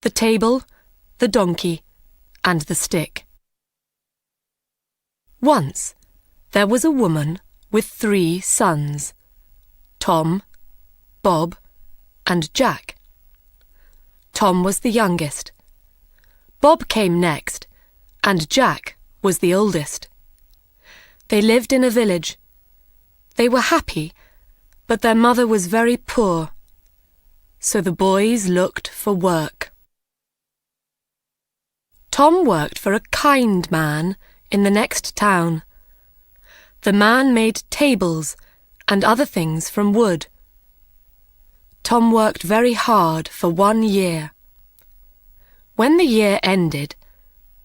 the table, the donkey, and the stick. Once there was a woman with 3 sons, Tom, Bob, and Jack. Tom was the youngest. Bob came next, and Jack was the oldest. They lived in a village. They were happy, but their mother was very poor, so the boys looked for work. Tom worked for a kind man in the next town. The man made tables and other things from wood. Tom worked very hard for 1 year. When the year ended,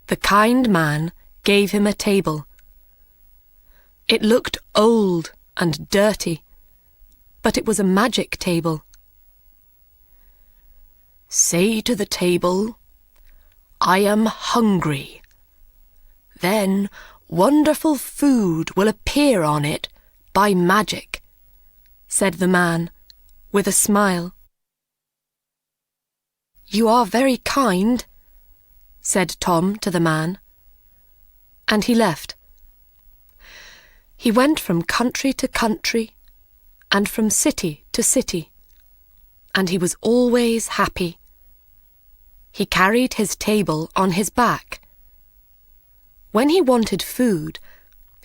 the kind man gave him a table. It looked old and dirty, but it was a magic table. "Say to the table, 'I am hungry.' Then wonderful food will appear on it by magic," said the man, with a smile. "You are very kind," said Tom to the man, and he left. He went from country to country, and from city to city, and he was always happy. He carried his table on his back. When he wanted food,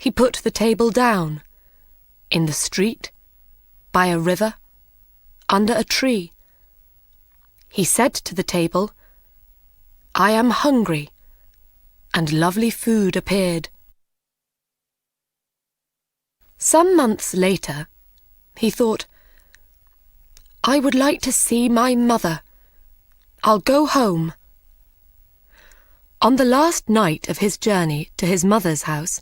he put the table down, in the street, by a river, under a tree. He said to the table, "I am hungry," and lovely food appeared. Some months later, he thought, "I would like to see my mother. I'll go home." On the last night of his journey to his mother's house,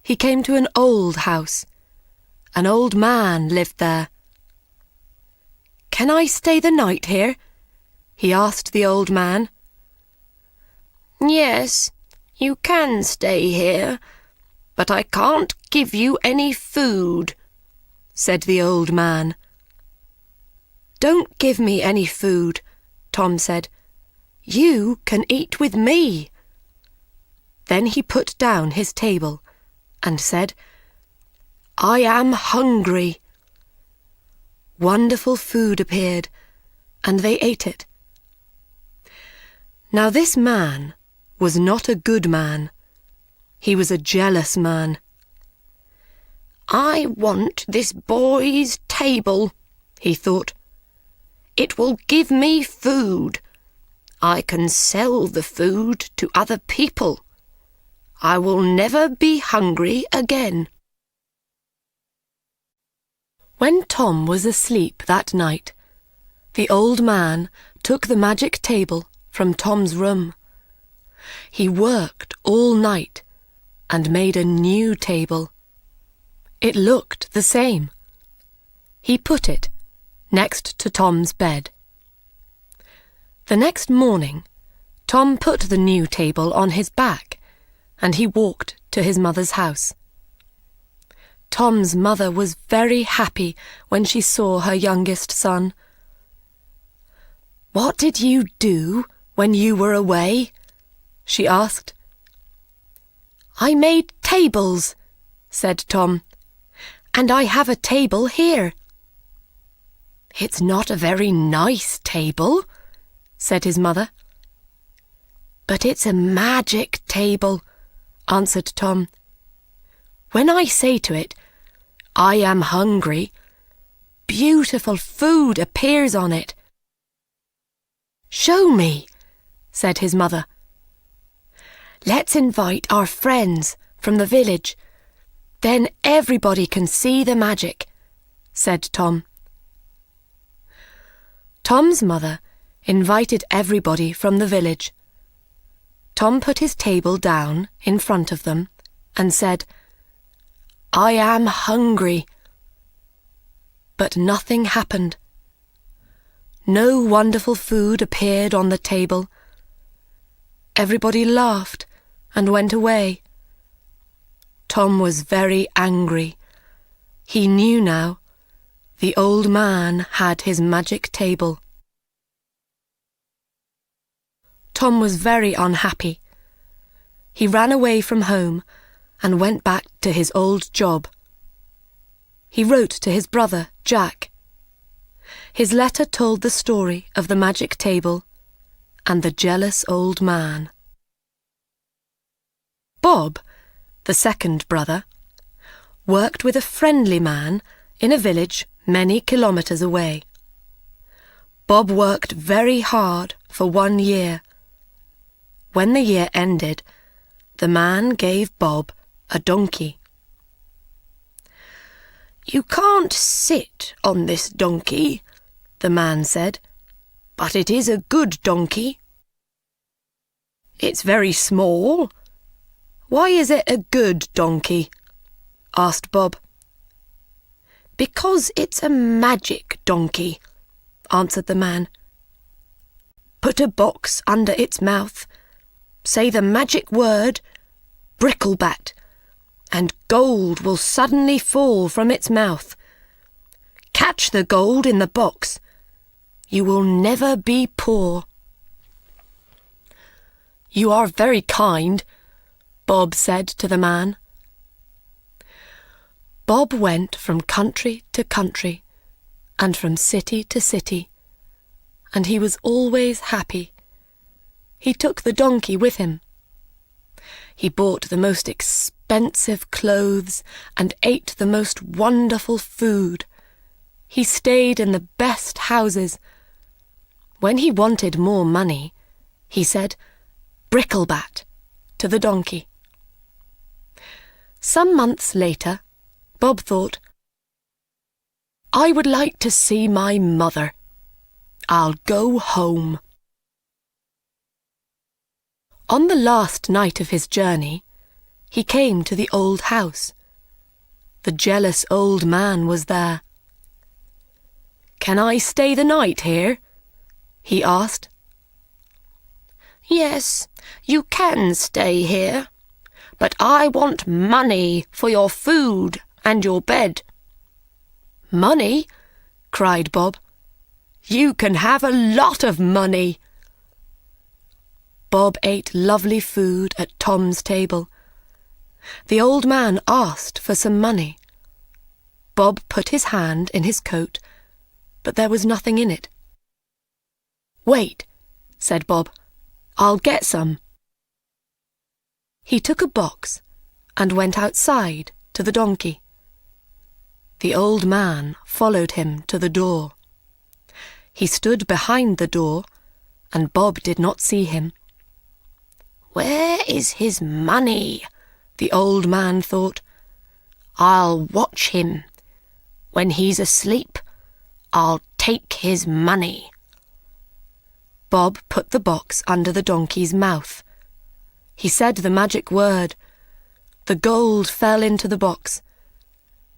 he came to an old house. An old man lived there. "Can I stay the night here?" he asked the old man. "Yes, you can stay here, but I can't give you any food," said the old man. "Don't give me any food," Tom said. "You can eat with me." Then he put down his table and said, "I am hungry." Wonderful food appeared, and they ate it. Now this man was not a good man. He was a jealous man. "I want this boy's table," he thought. "It will give me food. I can sell the food to other people. I will never be hungry again." When Tom was asleep that night, the old man took the magic table from Tom's room. He worked all night and made a new table. It looked the same. He put it next to Tom's bed. The next morning, Tom put the new table on his back, and he walked to his mother's house. Tom's mother was very happy when she saw her youngest son. "What did you do when you were away?" she asked. "I made tables," said Tom, "and I have a table here." "It's not a very nice table," said his mother. "But it's a magic table," answered Tom. "When I say to it, 'I am hungry,' beautiful food appears on it." "Show me," said his mother. "Let's invite our friends from the village. Then everybody can see the magic," said Tom. Tom's mother invited everybody from the village. Tom put his table down in front of them and said, "I am hungry." But nothing happened. No wonderful food appeared on the table. Everybody laughed and went away. Tom was very angry. He knew now. The old man had his magic table. Tom was very unhappy. He ran away from home and went back to his old job. He wrote to his brother, Jack. His letter told the story of the magic table and the jealous old man. Bob, the second brother, worked with a friendly man in a village many kilometres away. Bob worked very hard for 1 year. When the year ended, the man gave Bob a donkey. "You can't sit on this donkey," the man said, "but it is a good donkey." "It's very small. Why is it a good donkey?" asked Bob. "Because it's a magic donkey," answered the man. "Put a box under its mouth, say the magic word, Bricklebat, and gold will suddenly fall from its mouth. Catch the gold in the box. You will never be poor." "You are very kind," Bob said to the man. Bob went from country to country and from city to city, and he was always happy. He took the donkey with him. He bought the most expensive clothes and ate the most wonderful food. He stayed in the best houses. When he wanted more money, he said, "Bricklebat," to the donkey. Some months later, Bob thought, "I would like to see my mother. I'll go home." On the last night of his journey, he came to the old house. The jealous old man was there. "Can I stay the night here?" he asked. "Yes, you can stay here, but I want money for your food and your bed." "Money?" cried Bob. "You can have a lot of money." Bob ate lovely food at Tom's table. The old man asked for some money. Bob put his hand in his coat, but there was nothing in it. "Wait," said Bob. "I'll get some." He took a box and went outside to the donkey. The old man followed him to the door. He stood behind the door, and Bob did not see him. "Where is his money?" the old man thought. "I'll watch him. When he's asleep, I'll take his money." Bob put the box under the donkey's mouth. He said the magic word. The gold fell into the box.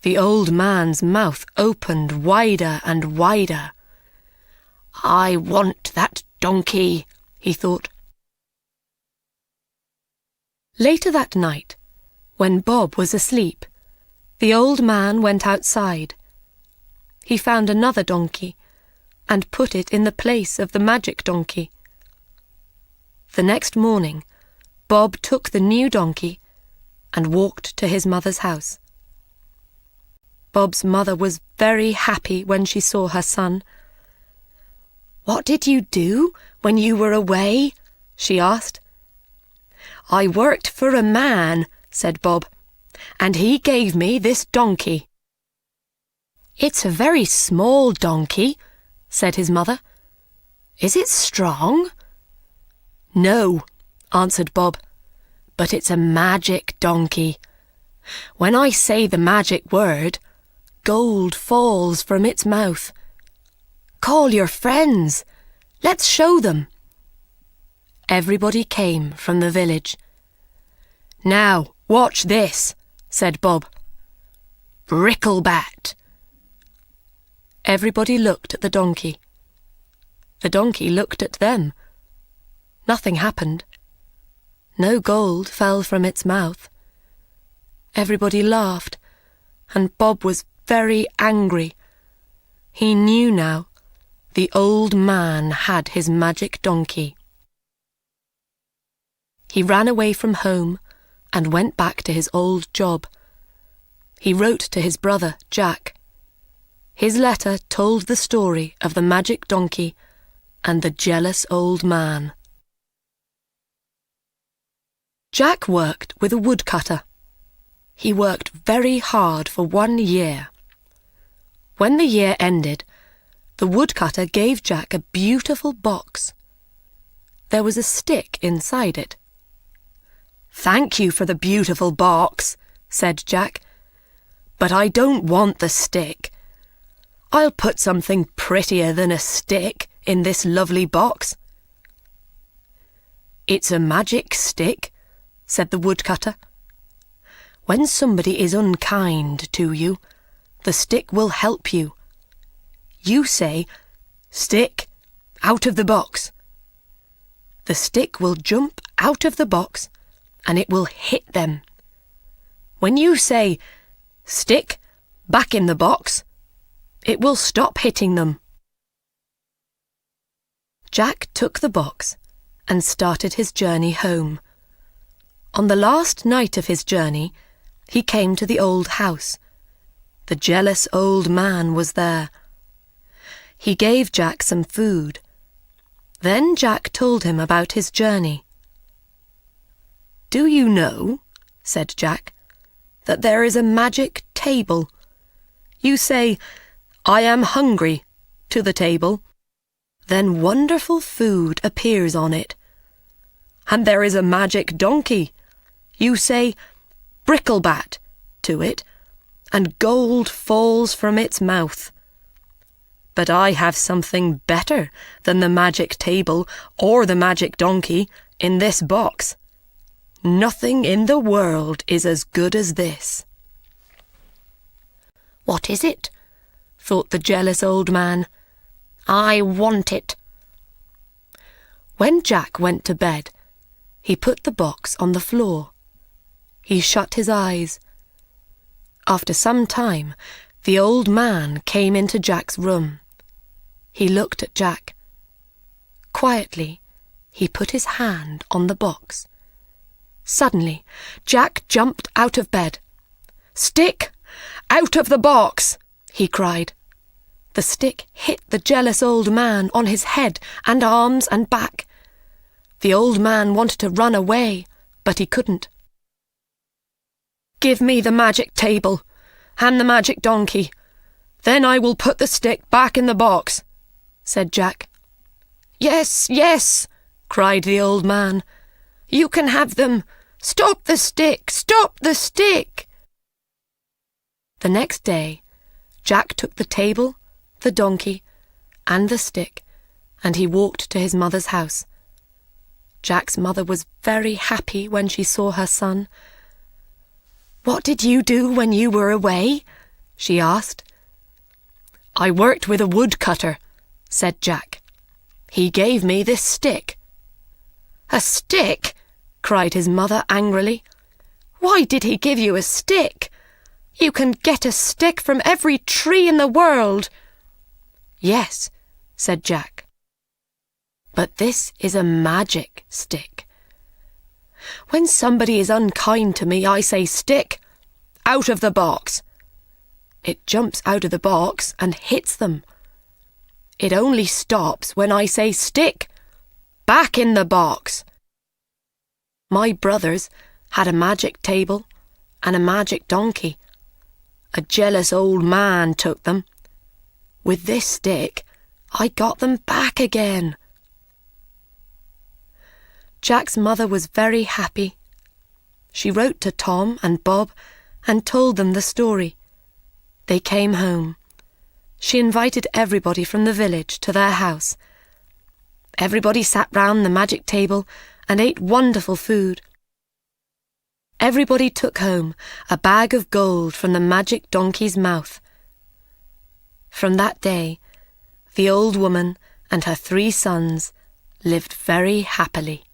The old man's mouth opened wider and wider. "I want that donkey," he thought. Later that night, when Bob was asleep, the old man went outside. He found another donkey and put it in the place of the magic donkey. The next morning, Bob took the new donkey and walked to his mother's house. Bob's mother was very happy when she saw her son. "What did you do when you were away?" she asked. "I worked for a man," said Bob, "and he gave me this donkey." "It's a very small donkey," said his mother. "Is it strong?" "No," answered Bob, "but it's a magic donkey. When I say the magic word, gold falls from its mouth. Call your friends. Let's show them." Everybody came from the village. "Now, watch this," said Bob. "Bricklebat." Everybody looked at the donkey. The donkey looked at them. Nothing happened. No gold fell from its mouth. Everybody laughed, and Bob was very angry. He knew now the old man had his magic donkey. He ran away from home and went back to his old job. He wrote to his brother, Jack. His letter told the story of the magic donkey and the jealous old man. Jack worked with a woodcutter. He worked very hard for 1 year. When the year ended, the woodcutter gave Jack a beautiful box. There was a stick inside it. "Thank you for the beautiful box," said Jack, "but I don't want the stick. I'll put something prettier than a stick in this lovely box." "It's a magic stick," said the woodcutter. "When somebody is unkind to you, the stick will help you. You say, 'Stick, out of the box.' The stick will jump out of the box and it will hit them. When you say, 'Stick, back in the box,' it will stop hitting them." Jack took the box and started his journey home. On the last night of his journey, he came to the old house. The jealous old man was there. He gave Jack some food. Then Jack told him about his journey. "Do you know," said Jack, "that there is a magic table? You say, 'I am hungry,' to the table. Then wonderful food appears on it. And there is a magic donkey. You say, 'Bricklebat,' to it, and gold falls from its mouth. But I have something better than the magic table or the magic donkey in this box. Nothing in the world is as good as this." "What is it?" thought the jealous old man. "I want it." When Jack went to bed, he put the box on the floor. He shut his eyes. After some time, the old man came into Jack's room. He looked at Jack. Quietly, he put his hand on the box. Suddenly, Jack jumped out of bed. "Stick, out of the box!" he cried. The stick hit the jealous old man on his head and arms and back. The old man wanted to run away, but he couldn't. "Give me the magic table and the magic donkey. Then I will put the stick back in the box," said Jack. "Yes, yes," cried the old man. "You can have them. Stop the stick! Stop the stick!" The next day, Jack took the table, the donkey, and the stick, and he walked to his mother's house. Jack's mother was very happy when she saw her son. "What did you do when you were away?" she asked. "I worked with a woodcutter," said Jack. "He gave me this stick." "A stick?" cried his mother angrily. "Why did he give you a stick? You can get a stick from every tree in the world." "Yes," said Jack. "But this is a magic stick. When somebody is unkind to me, I say, 'Stick, out of the box.' It jumps out of the box and hits them. It only stops when I say, 'Stick, back in the box.' My brothers had a magic table and a magic donkey. A jealous old man took them. With this stick, I got them back again." Jack's mother was very happy. She wrote to Tom and Bob and told them the story. They came home. She invited everybody from the village to their house. Everybody sat round the magic table and ate wonderful food. Everybody took home a bag of gold from the magic donkey's mouth. From that day, the old woman and her 3 sons lived very happily.